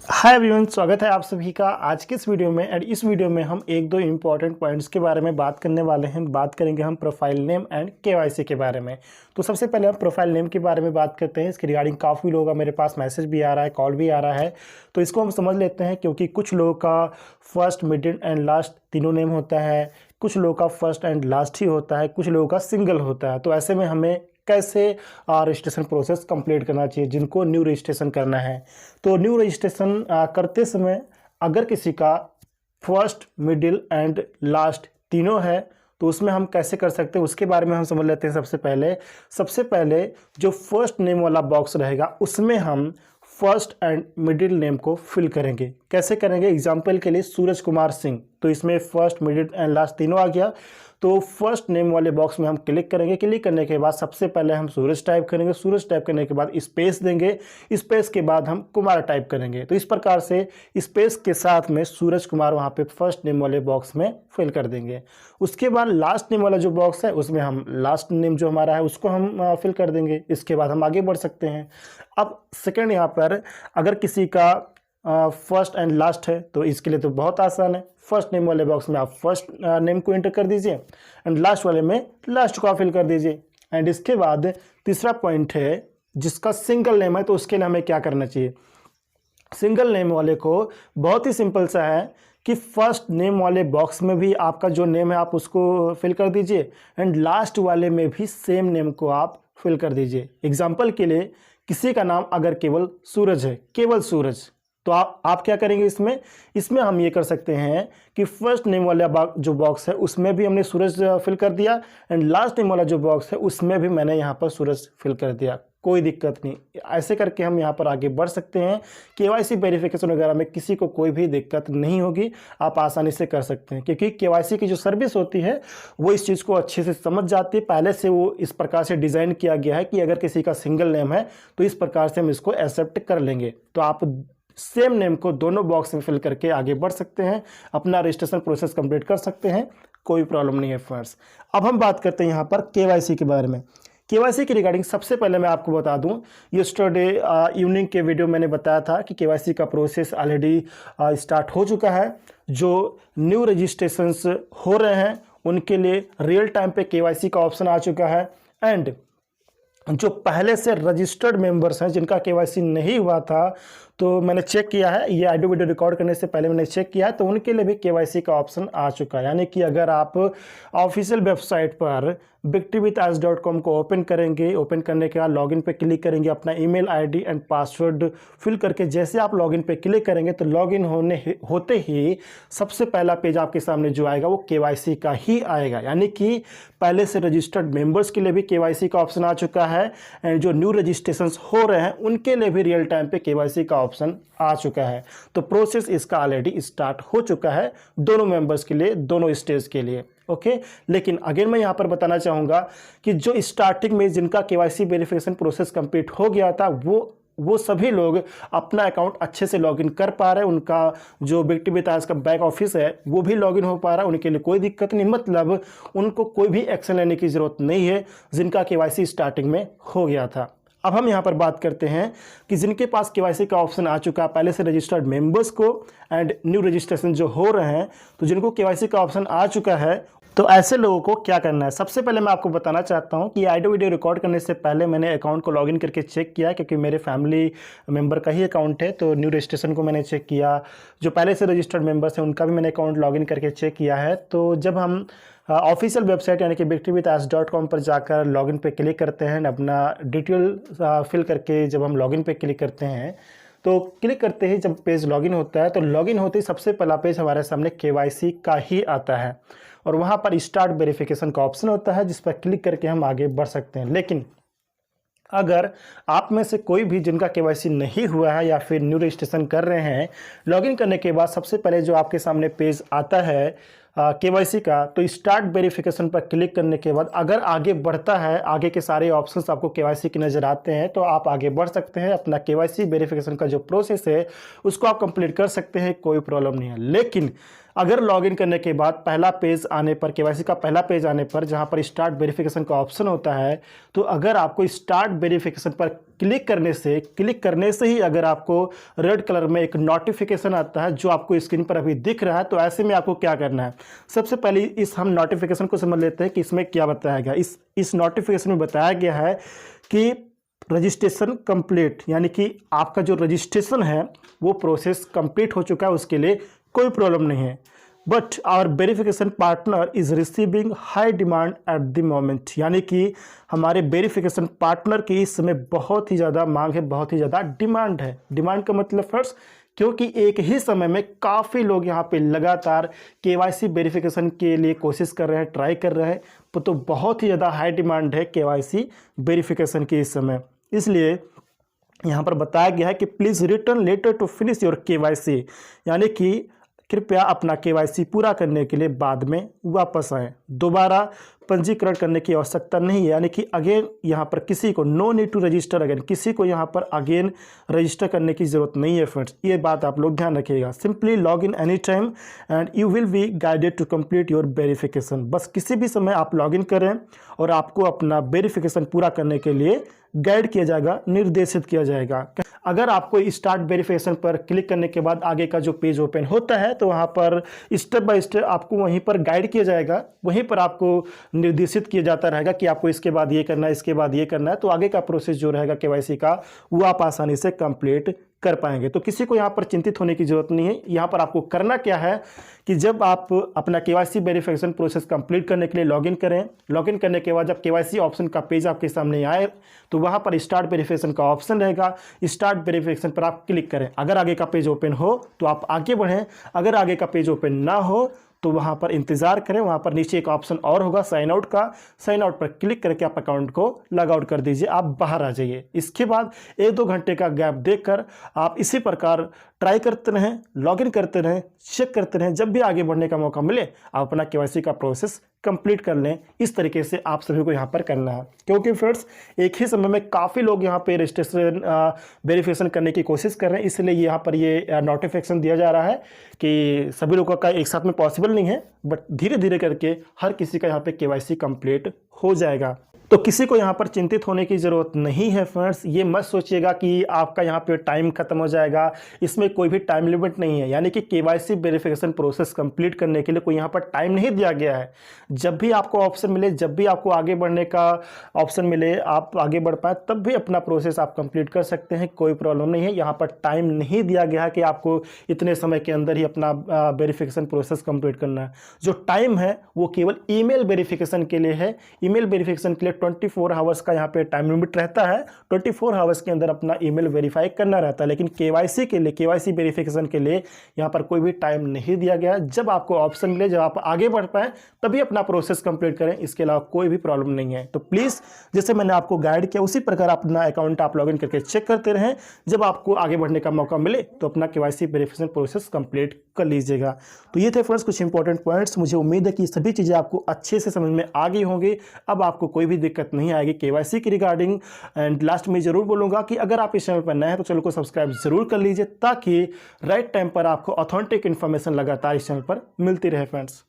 Hi everyone, स्वागत है आप सभी का आज के इस वीडियो में। और इस वीडियो में हम एक दो इम्पॉर्टेंट पॉइंट्स के बारे में बात करने वाले हैं। बात करेंगे हम प्रोफाइल नेम एंड केवाईसी के बारे में। तो सबसे पहले हम प्रोफाइल नेम के बारे में बात करते हैं। इसके रिगार्डिंग काफ़ी लोगों का मेरे पास मैसेज भी आ रहा है, कॉल भी आ रहा है, तो इसको हम समझ लेते हैं। क्योंकि कुछ लोगों का फर्स्ट, मिडिल एंड लास्ट तीनों नेम होता है, कुछ लोगों का फर्स्ट एंड लास्ट ही होता है, कुछ लोगों का सिंगल होता है। तो ऐसे में हमें कैसे रजिस्ट्रेशन प्रोसेस कंप्लीट करना चाहिए जिनको न्यू रजिस्ट्रेशन करना है। तो न्यू रजिस्ट्रेशन करते समय अगर किसी का फर्स्ट, मिडिल एंड लास्ट तीनों है तो उसमें हम कैसे कर सकते हैं उसके बारे में हम समझ लेते हैं। सबसे पहले जो फर्स्ट नेम वाला बॉक्स रहेगा उसमें हम फर्स्ट एंड मिडिल नेम को फिल करेंगे। कैसे करेंगे? एग्जाम्पल के लिए सूरज कुमार सिंह, तो इसमें फर्स्ट, मिडिल एंड लास्ट तीनों आ गया। तो फर्स्ट नेम वाले बॉक्स में हम क्लिक करेंगे। क्लिक करने के बाद सबसे पहले हम सूरज टाइप करेंगे। सूरज टाइप करने के बाद स्पेस देंगे। स्पेस के बाद हम कुमार टाइप करेंगे। तो इस प्रकार से स्पेस के साथ में सूरज कुमार वहाँ पे फर्स्ट नेम वाले बॉक्स में फिल कर देंगे। उसके बाद लास्ट नेम वाला जो बॉक्स है उसमें हम लास्ट नेम जो हमारा है उसको हम फिल कर देंगे। इसके बाद हम आगे बढ़ सकते हैं। अब सेकेंड यहाँ पर अगर किसी का फर्स्ट एंड लास्ट है तो इसके लिए तो बहुत आसान है। फर्स्ट नेम वाले बॉक्स में आप फर्स्ट नेम को एंटर कर दीजिए एंड लास्ट वाले में लास्ट को आप फिल कर दीजिए। एंड इसके बाद तीसरा पॉइंट है जिसका सिंगल नेम है, तो उसके लिए हमें क्या करना चाहिए? सिंगल नेम वाले को बहुत ही सिंपल सा है कि फर्स्ट नेम वाले बॉक्स में भी आपका जो नेम है आप उसको फिल कर दीजिए एंड लास्ट वाले में भी सेम नेम को आप फिल कर दीजिए। एग्जाम्पल के लिए किसी का नाम अगर केवल सूरज है, केवल सूरज, तो आप क्या करेंगे? इसमें हम ये कर सकते हैं कि फर्स्ट नेम वाला जो बॉक्स है उसमें भी हमने सूरज फिल कर दिया एंड लास्ट नेम वाला जो बॉक्स है उसमें भी मैंने यहाँ पर सूरज फिल कर दिया। कोई दिक्कत नहीं। ऐसे करके हम यहाँ पर आगे बढ़ सकते हैं। केवाईसी वेरिफिकेशन वगैरह में किसी को कोई भी दिक्कत नहीं होगी, आप आसानी से कर सकते हैं। क्योंकि केवाईसी की जो सर्विस होती है वो इस चीज़ को अच्छे से समझ जाती है। पहले से वो इस प्रकार से डिज़ाइन किया गया है कि अगर किसी का सिंगल नेम है तो इस प्रकार से हम इसको एक्सेप्ट कर लेंगे। तो आप सेम नेम को दोनों बॉक्स में फिल करके आगे बढ़ सकते हैं, अपना रजिस्ट्रेशन प्रोसेस कंप्लीट कर सकते हैं, कोई प्रॉब्लम नहीं है फ्रेंड्स। अब हम बात करते हैं यहाँ पर केवाईसी के बारे में। केवाईसी के रिगार्डिंग सबसे पहले मैं आपको बता दूं, यस्टरडे इवनिंग के वीडियो मैंने बताया था कि केवाईसी का प्रोसेस ऑलरेडी स्टार्ट हो चुका है। जो न्यू रजिस्ट्रेशंस हो रहे हैं उनके लिए रियल टाइम पे केवाईसी का ऑप्शन आ चुका है। एंड जो पहले से रजिस्टर्ड मेंबर्स हैं जिनका केवाईसी नहीं हुआ था, तो मैंने चेक किया है, ये ऑडियो वीडियो रिकॉर्ड करने से पहले मैंने चेक किया है, तो उनके लिए भी केवाईसी का ऑप्शन आ चुका है। यानी कि अगर आप ऑफिशियल वेबसाइट पर victorywithas.com को ओपन करेंगे, ओपन करने के बाद लॉगिन पे क्लिक करेंगे, अपना email ID and password fill करके जैसे आप लॉगिन पे क्लिक करेंगे तो लॉगिन होते ही सबसे पहला पेज आपके सामने जो आएगा वो केवाईसी का ही आएगा। यानी कि पहले से रजिस्टर्ड मेंबर्स के लिए भी केवाईसी का ऑप्शन आ चुका है एंड जो न्यू रजिस्ट्रेशंस हो रहे हैं उनके लिए भी रियल टाइम पे केवाईसी का ऑप्शन आ चुका है। तो प्रोसेस इसका ऑलरेडी स्टार्ट हो चुका है दोनों मेंबर्स के लिए, दोनों स्टेज के लिए। ओके, लेकिन अगेन मैं यहाँ पर बताना चाहूँगा कि जो स्टार्टिंग में जिनका केवाईसी वेरिफिकेशन प्रोसेस कंप्लीट हो गया था वो सभी लोग अपना अकाउंट अच्छे से लॉगिन कर पा रहे हैं। उनका जो victoryWithAs का बैक ऑफिस है वो भी लॉगिन हो पा रहा है, उनके लिए कोई दिक्कत नहीं। मतलब उनको कोई भी एक्शन लेने की ज़रूरत नहीं है जिनका केवाईसी स्टार्टिंग में हो गया था। अब हम यहाँ पर बात करते हैं कि जिनके पास केवाईसी का ऑप्शन आ चुका है पहले से रजिस्टर्ड मेंबर्स को एंड न्यू रजिस्ट्रेशन जो हो रहे हैं, तो जिनको केवाईसी का ऑप्शन आ चुका है तो ऐसे लोगों को क्या करना है? सबसे पहले मैं आपको बताना चाहता हूं कि ऑडियो वीडियो रिकॉर्ड करने से पहले मैंने अकाउंट को लॉगिन करके चेक किया, क्योंकि मेरे फैमिली मेंबर का ही अकाउंट है। तो न्यू रजिस्ट्रेशन को मैंने चेक किया, जो पहले से रजिस्टर्ड मेंबर्स हैं उनका भी मैंने अकाउंट लॉगिन करके चेक किया है। तो जब हम ऑफिशियल वेबसाइट यानी कि victoryWithAs.com पर जाकर लॉगिन पे क्लिक करते हैं, अपना डिटेल फिल करके जब हम लॉगिन पे क्लिक करते हैं तो क्लिक करते ही जब पेज लॉगिन होता है तो लॉगिन होते ही सबसे पहला पेज हमारे सामने केवाईसी का ही आता है और वहाँ पर स्टार्ट वेरिफिकेशन का ऑप्शन होता है जिस पर क्लिक करके हम आगे बढ़ सकते हैं। लेकिन अगर आप में से कोई भी जिनका केवाईसी नहीं हुआ है या फिर न्यू रजिस्ट्रेशन कर रहे हैं, लॉगिन करने के बाद सबसे पहले जो आपके सामने पेज आता है केवाईसी का, तो स्टार्ट वेरिफिकेशन पर क्लिक करने के बाद अगर आगे बढ़ता है, आगे के सारे ऑप्शंस आपको केवाईसी के नज़र आते हैं तो आप आगे बढ़ सकते हैं। अपना केवाईसी वेरिफिकेशन का जो प्रोसेस है उसको आप कंप्लीट कर सकते हैं, कोई प्रॉब्लम नहीं है। लेकिन अगर लॉगिन करने के बाद पहला पेज आने पर, केवाईसी का पहला पेज आने पर जहां पर स्टार्ट वेरिफिकेशन का ऑप्शन होता है, तो अगर आपको स्टार्ट वेरिफिकेशन पर क्लिक करने से ही अगर आपको रेड कलर में एक नोटिफिकेशन आता है जो आपको स्क्रीन पर अभी दिख रहा है, तो ऐसे में आपको क्या करना है, सबसे पहले इस हम नोटिफिकेशन को समझ लेते हैं कि इसमें क्या बताया गया। इस नोटिफिकेशन में बताया गया है कि रजिस्ट्रेशन कंप्लीट, यानी कि आपका जो रजिस्ट्रेशन है वो प्रोसेस कंप्लीट हो चुका है, उसके लिए कोई प्रॉब्लम नहीं है। But our verification partner is receiving high demand at the moment, यानी कि हमारे वेरिफिकेशन पार्टनर की इस समय बहुत ही ज़्यादा मांग है, बहुत ही ज़्यादा डिमांड है। डिमांड का मतलब फर्स्ट, क्योंकि एक ही समय में काफ़ी लोग यहाँ पे लगातार केवाईसी वेरिफिकेशन के लिए कोशिश कर रहे हैं, ट्राई कर रहे हैं, तो बहुत ही ज़्यादा हाई डिमांड है केवाईसी वेरिफिकेशन की इस समय। इसलिए यहाँ पर बताया गया है कि please return later to finish your KYC, यानी कि कृपया अपना केवाईसी पूरा करने के लिए बाद में वापस आएँ। दोबारा पंजीकरण करने की आवश्यकता नहीं है, यानी कि अगेन यहाँ पर किसी को no need to register again, किसी को यहाँ पर अगेन रजिस्टर करने की ज़रूरत नहीं है फ्रेंड्स। ये बात आप लोग ध्यान रखिएगा। Simply log in any time and you will be guided to complete your verification. बस किसी भी समय आप लॉग इन करें और आपको अपना वेरिफिकेशन पूरा करने के लिए गाइड किया जाएगा, निर्देशित किया जाएगा। अगर आपको स्टार्ट वेरिफिकेशन पर क्लिक करने के बाद आगे का जो पेज ओपन होता है, तो वहाँ पर स्टेप बाय स्टेप आपको वहीं पर गाइड किया जाएगा, वहीं पर आपको निर्देशित किया जाता रहेगा कि आपको इसके बाद ये करना है, इसके बाद ये करना है। तो आगे का प्रोसेस जो रहेगा केवाईसी का, वो आप आसानी से कंप्लीट कर पाएंगे। तो किसी को यहाँ पर चिंतित होने की जरूरत नहीं है। यहाँ पर आपको करना क्या है कि जब आप अपना केवाईसी वेरिफिकेशन प्रोसेस कंप्लीट करने के लिए लॉगिन करें, लॉगिन करने के बाद जब केवाईसी ऑप्शन का पेज आपके सामने आए, तो वहाँ पर स्टार्ट वेरिफिकेशन का ऑप्शन रहेगा। स्टार्ट वेरिफिकेशन पर आप क्लिक करें। अगर आगे का पेज ओपन हो तो आप आगे बढ़ें, अगर आगे का पेज ओपन ना हो तो वहाँ पर इंतज़ार करें। वहाँ पर नीचे एक ऑप्शन और होगा साइन आउट का, साइन आउट पर क्लिक करके आप अकाउंट को लॉग आउट कर दीजिए, आप बाहर आ जाइए। इसके बाद 1-2 घंटे का गैप देकर आप इसी प्रकार ट्राई करते रहें, लॉगिन करते रहें, चेक करते रहें। जब भी आगे बढ़ने का मौका मिले आप अपना केवाईसी का प्रोसेस कंप्लीट कर लें। इस तरीके से आप सभी को यहाँ पर करना है, क्योंकि फ्रेंड्स एक ही समय में काफ़ी लोग यहाँ पे रजिस्ट्रेशन वेरिफिकेशन करने की कोशिश कर रहे हैं, इसलिए यहाँ पर ये नोटिफिकेशन दिया जा रहा है कि सभी लोगों का एक साथ में पॉसिबल नहीं है, बट धीरे धीरे करके हर किसी का यहाँ पे केवाईसी कंप्लीट हो जाएगा। तो किसी को यहाँ पर चिंतित होने की ज़रूरत नहीं है फ्रेंड्स। ये मत सोचिएगा कि आपका यहाँ पे टाइम खत्म हो जाएगा, इसमें कोई भी टाइम लिमिट नहीं है। यानी कि केवाईसी वेरिफिकेशन प्रोसेस कंप्लीट करने के लिए कोई यहाँ पर टाइम नहीं दिया गया है। जब भी आपको ऑप्शन मिले, जब भी आपको आगे बढ़ने का ऑप्शन मिले, आप आगे बढ़ पाए, तब भी अपना प्रोसेस आप कंप्लीट कर सकते हैं, कोई प्रॉब्लम नहीं है। यहाँ पर टाइम नहीं दिया गया है कि आपको इतने समय के अंदर ही अपना वेरिफिकेशन प्रोसेस कंप्लीट करना है। जो टाइम है वो केवल ईमेल वेरिफिकेशन के लिए है। ईमेल वेरिफिकेशन के लिए 24 आवर्स का यहाँ पे टाइम लिमिट रहता है। 24 आवर्स के अंदर अपना ईमेल वेरीफाई करना रहता है, लेकिन केवाईसी के लिए, केवाईसी वेरिफिकेशन के लिए यहाँ पर कोई भी टाइम नहीं दिया गया। जब आपको ऑप्शन मिले, जब आप आगे बढ़ पाए, तभी अपना प्रोसेस कंप्लीट करें, इसके अलावा कोई भी प्रॉब्लम नहीं है। तो प्लीज़ जैसे मैंने आपको गाइड किया उसी प्रकार अपना अकाउंट आप लॉगिन करके चेक करते रहें। जब आपको आगे बढ़ने का मौका मिले तो अपना केवाईसी वेरिफिकेशन प्रोसेस कंप्लीट कर लीजिएगा। तो ये थे फ्रेंड्स कुछ इंपॉर्टेंट पॉइंट्स। मुझे उम्मीद है कि सभी चीज़ें आपको अच्छे से समझ में आ गई होंगी। अब आपको कोई भी दिक्कत नहीं आएगी केवाईसी की रिगार्डिंग। एंड लास्ट में जरूर बोलूँगा कि अगर आप इस चैनल पर नए हैं तो चैनल को सब्सक्राइब जरूर कर लीजिए, ताकि राइट टाइम पर आपको ऑथेंटिक इन्फॉर्मेशन लगातार इस चैनल पर मिलती रहे फ्रेंड्स।